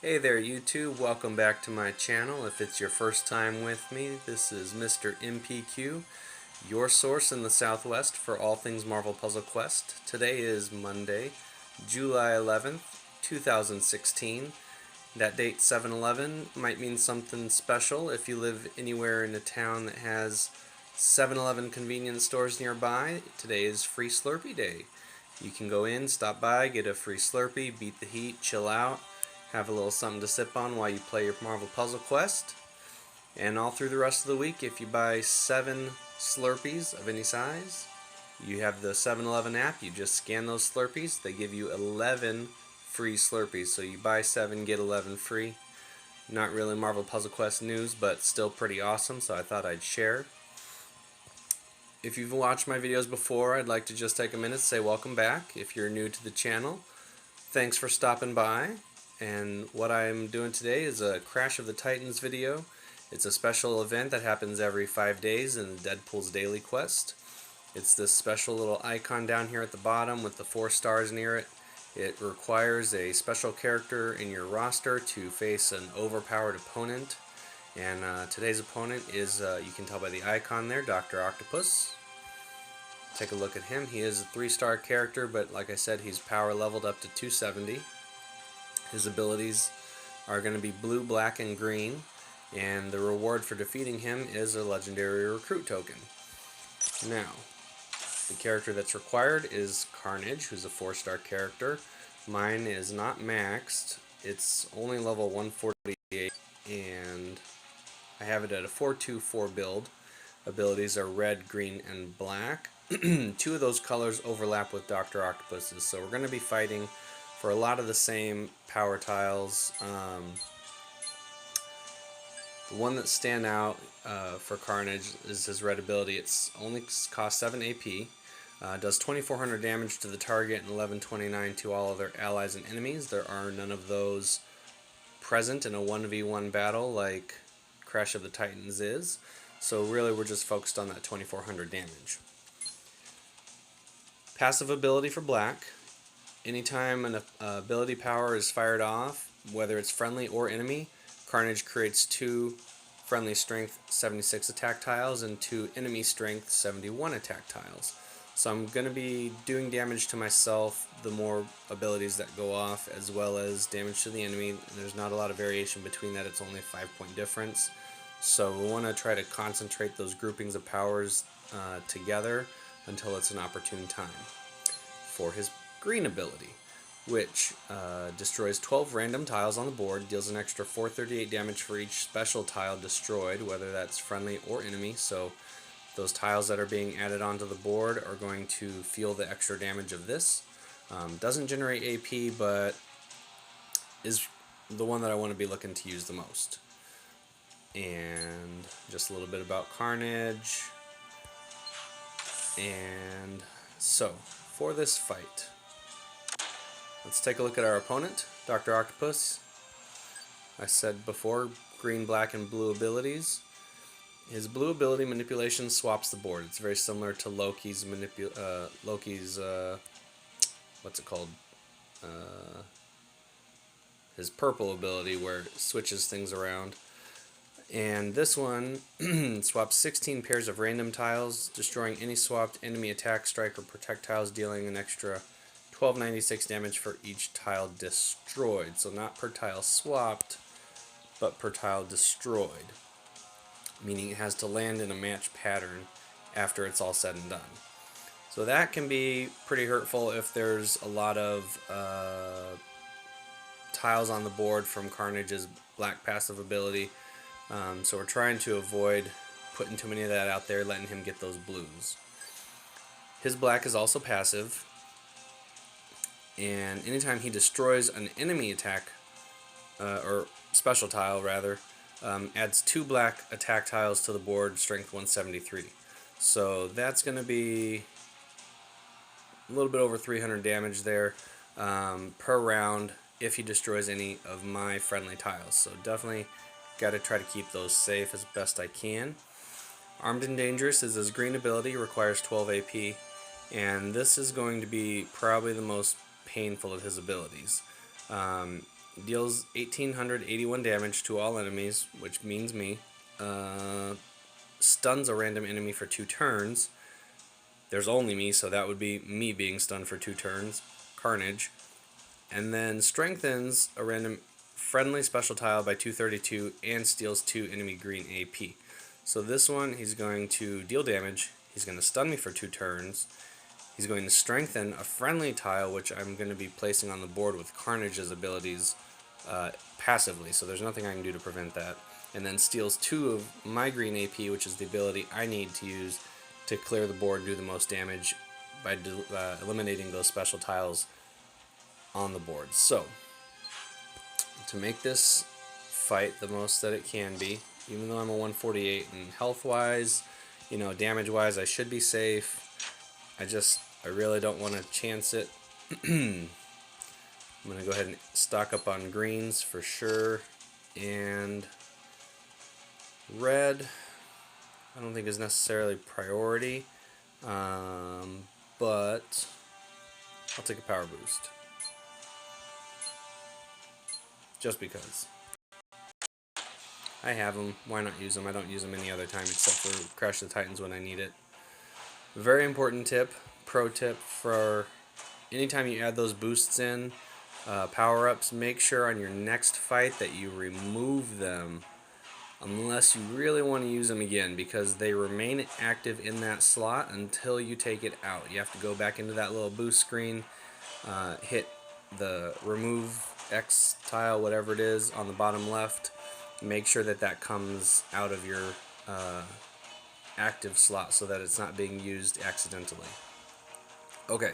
Hey there YouTube, welcome back to my channel. If it's your first time with me, this is Mr. MPQ, your source in the Southwest for all things Marvel Puzzle Quest. Today is Monday, July 11th, 2016. That date 7-Eleven might mean something special if you live anywhere in a town that has 7-Eleven convenience stores nearby. Today is Free Slurpee Day. You can go in, stop by, get a free Slurpee, beat the heat, chill out, have a little something to sip on while you play your Marvel Puzzle Quest. And all through the rest of the week, if you buy 7 Slurpees of any size, you have the 7-Eleven app. You just scan those Slurpees. They give you 11 free Slurpees. So you buy 7, get 11 free. Not really Marvel Puzzle Quest news, but still pretty awesome, so I thought I'd share. If you've watched my videos before, I'd like to just take a minute to say welcome back. If you're new to the channel, thanks for stopping by. And what I'm doing today is a Crash of the Titans video. It's a special event that happens every 5 days in Deadpool's daily quest. It's this special little icon down here at the bottom with the 4 stars near it. It requires a special character in your roster to face an overpowered opponent. And today's opponent is, you can tell by the icon there, Dr. Octopus. Take a look at him. He is a 3-star character, but like I said, he's power leveled up to 270. His abilities are going to be blue, black, and green, and the reward for defeating him is a legendary recruit token. Now, the character that's required is Carnage, who's a 4-star character. Mine is not maxed. It's only level 148, and I have it at a 424 build. Abilities are red, green, and black. 2 of those colors overlap with Dr. Octopus's, so we're going to be fighting for a lot of the same power tiles. The one that stand out for Carnage is his red ability. It's only costs 7 AP, does 2400 damage to the target and 1129 to all other allies and enemies. There are none of those present in a 1v1 battle like Crash of the Titans is, so really we're just focused on that 2400 damage. Passive ability for black. Anytime an ability power is fired off, whether it's friendly or enemy, Carnage creates 2 friendly strength 76 attack tiles and 2 enemy strength 71 attack tiles. So I'm going to be doing damage to myself the more abilities that go off, as well as damage to the enemy. There's not a lot of variation between that, it's only a 5-point difference. So we want to try to concentrate those groupings of powers together until it's an opportune time. For his green ability, which destroys 12 random tiles on the board, deals an extra 438 damage for each special tile destroyed, whether that's friendly or enemy. So those tiles that are being added onto the board are going to feel the extra damage of this. Doesn't generate AP, but is the one that I want to be looking to use the most. And just a little bit about Carnage. And so, for this fight, let's take a look at our opponent, Dr. Octopus. I said before, green, black, and blue abilities. His blue ability, Manipulation, swaps the board. It's very similar to Loki's what's it called? His purple ability, where it switches things around. And this one swaps 16 pairs of random tiles, destroying any swapped enemy attack, strike, or protect tiles, dealing an extra 1296 damage for each tile destroyed. So not per tile swapped, but per tile destroyed. Meaning it has to land in a match pattern after it's all said and done. So that can be pretty hurtful if there's a lot of tiles on the board from Carnage's black passive ability. So we're trying to avoid putting too many of that out there, letting him get those blues. His black is also passive, and anytime he destroys an enemy attack, or special tile rather, adds 2 black attack tiles to the board, strength 173. So that's going to be a little bit over 300 damage there per round if he destroys any of my friendly tiles. So definitely got to try to keep those safe as best I can. Armed and Dangerous is his green ability, requires 12 AP, and this is going to be probably the most painful of his abilities. deals 1881 damage to all enemies, which means me. Stuns a random enemy for 2 turns. There's only me, so that would be me being stunned for 2 turns. Carnage. And then strengthens a random friendly special tile by 232 and steals 2 enemy green AP. So this one, he's going to deal damage. He's going to stun me for 2 turns. He's going to strengthen a friendly tile, which I'm going to be placing on the board with Carnage's abilities passively, so there's nothing I can do to prevent that. And then steals 2 of my green AP, which is the ability I need to use to clear the board and do the most damage by eliminating those special tiles on the board. So, to make this fight the most that it can be, even though I'm a 148 and health-wise, you know, damage-wise, I should be safe. I really don't want to chance it. I'm going to go ahead and stock up on greens for sure. And red, I don't think is necessarily priority. But I'll take a power boost. Just because. I have them. Why not use them? I don't use them any other time except for Crash the Titans when I need it. Very important tip, pro tip for anytime you add those boosts in, power-ups, make sure on your next fight that you remove them unless you really want to use them again, because they remain active in that slot until you take it out. You have to go back into that little boost screen, hit the remove X tile, whatever it is, on the bottom left. Make sure that that comes out of your active slot so that it's not being used accidentally. Okay,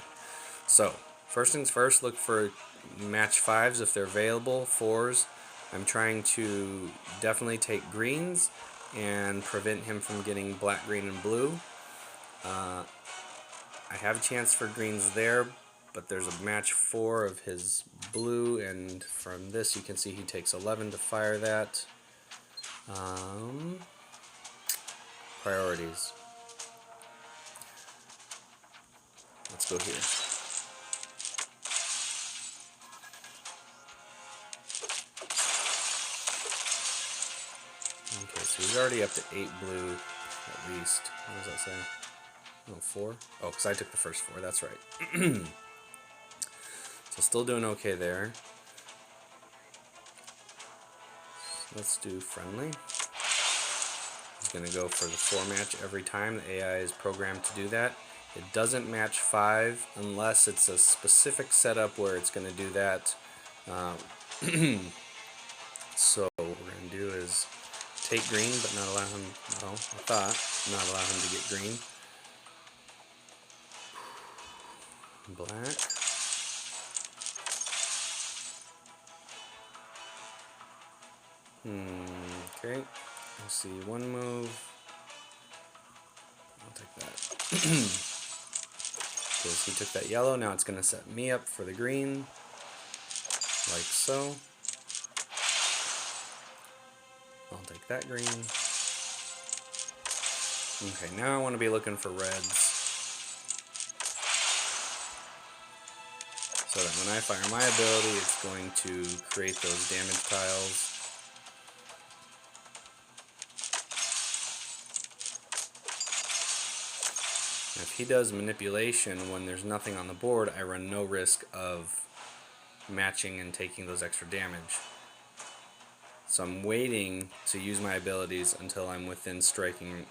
so first things first, look for match 5s if they're available, 4s. I'm trying to definitely take greens and prevent him from getting black, green, and blue. I have a chance for greens there, but there's a match 4 of his blue, and from this you can see he takes 11 to fire that. Priorities. Let's go here. Okay, so he's already up to 8 blue, at least. What does that say? Oh, 4? Oh, because I took the first 4, that's right. So still doing okay there. Let's do friendly. He's going to go for the 4 match every time. The AI is programmed to do that. It doesn't match 5 unless it's a specific setup where it's going to do that. So what we're going to do is take green, but not allow him, well, I thought, not allow him to get green. Black. Okay, let's see, 1 move. I'll take that. Because he took that yellow, now it's going to set me up for the green, like so. I'll take that green. Okay, now I want to be looking for reds, so that when I fire my ability, it's going to create those damage tiles. If he does manipulation when there's nothing on the board, I run no risk of matching and taking those extra damage. So I'm waiting to use my abilities until I'm within striking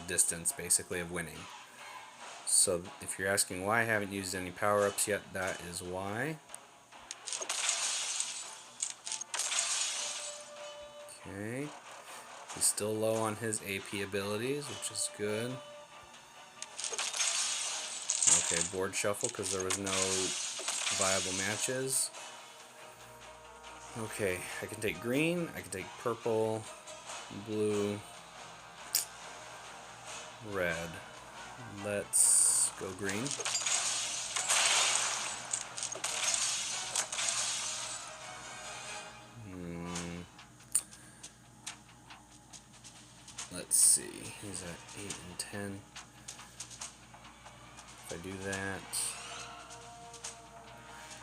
distance, basically, of winning. So if you're asking why I haven't used any power-ups yet, that is why. Okay. He's still low on his AP abilities, which is good. Okay, board shuffle because there was no viable matches. Okay, I can take green, I can take purple, blue, red. Let's go green. Let's see, he's at 8 and 10. If I do that,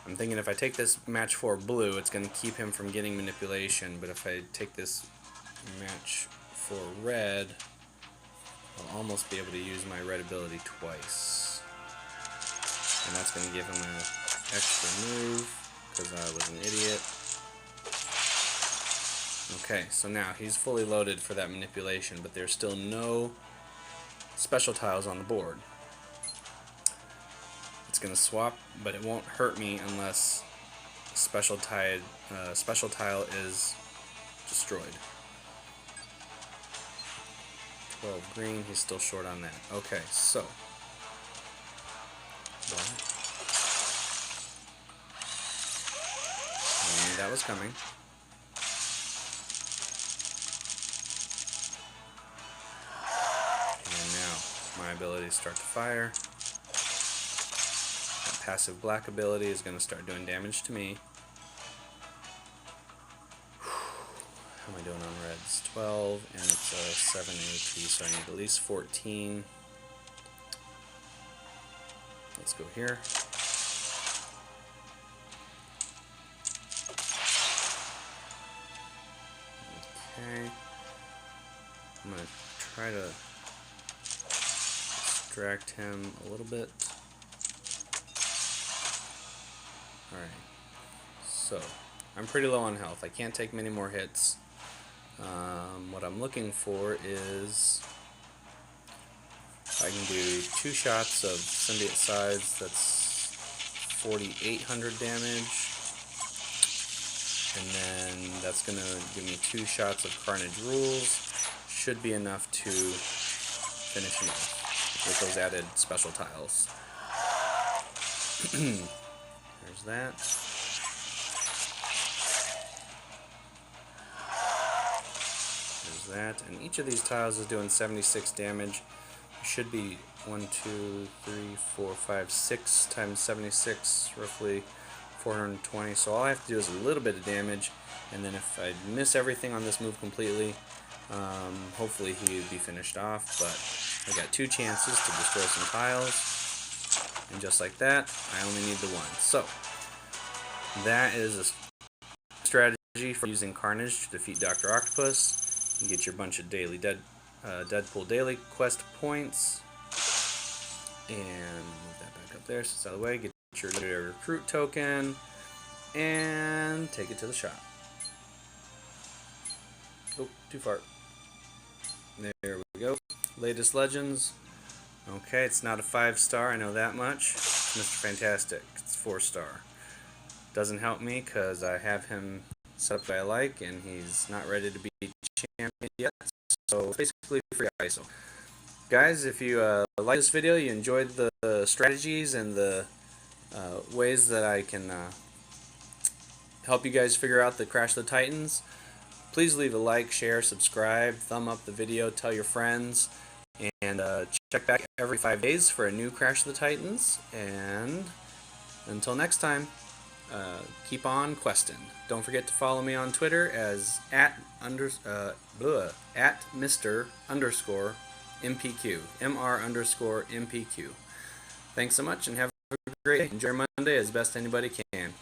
I'm thinking if I take this match 4 blue, it's going to keep him from getting manipulation, but if I take this match 4 red, I'll almost be able to use my red ability twice. And that's going to give him an extra move, because I was an idiot. Okay, so now he's fully loaded for that manipulation, but there's still no special tiles on the board. It's going to swap, but it won't hurt me unless special tile is destroyed. 12 green, he's still short on that. Okay, so I knew that was coming. And now my abilities start to fire. That passive black ability is going to start doing damage to me. How am I doing on reds? 12, and it's a 7 AP, so I need at least 14. Let's go here. Okay. I'm going to try to distract him a little bit. Alright. So, I'm pretty low on health. I can't take many more hits. What I'm looking for is I can do 2 shots of symbiote size, that's 4,800 damage, and then that's going to give me 2 shots of Carnage rules. Should be enough to finish him off with those added special tiles. There's that. That, and each of these tiles is doing 76 damage. Should be 1, 2, 3, 4, 5, 6 times 76, roughly 420. So all I have to do is a little bit of damage, and then if I miss everything on this move completely, hopefully he would be finished off. But I got 2 chances to destroy some tiles, and just like that, I only need the 1. So that is a strategy for using Carnage to defeat Dr. Octopus. You get your bunch of daily Deadpool daily quest points, and move that back up there so it's out of the way. Get your legendary recruit token, and take it to the shop. Oh, too far. There we go. Latest legends. Okay, it's not a 5-star, I know that much. Mr. Fantastic, it's 4-star. Doesn't help me because I have him set up that I like, and he's not ready to be champion yet, so it's basically free ISO. Guys, if you like this video, you enjoyed the strategies and the ways that I can help you guys figure out the Crash the Titans, please leave a like, share, subscribe, thumb up the video, tell your friends, and check back every 5 days for a new Crash the Titans. And until next time, keep on questing. Don't forget to follow me on Twitter as @Mr_MPQ, MR_MPQ. Thanks so much, and have a great day. Enjoy your Monday as best anybody can.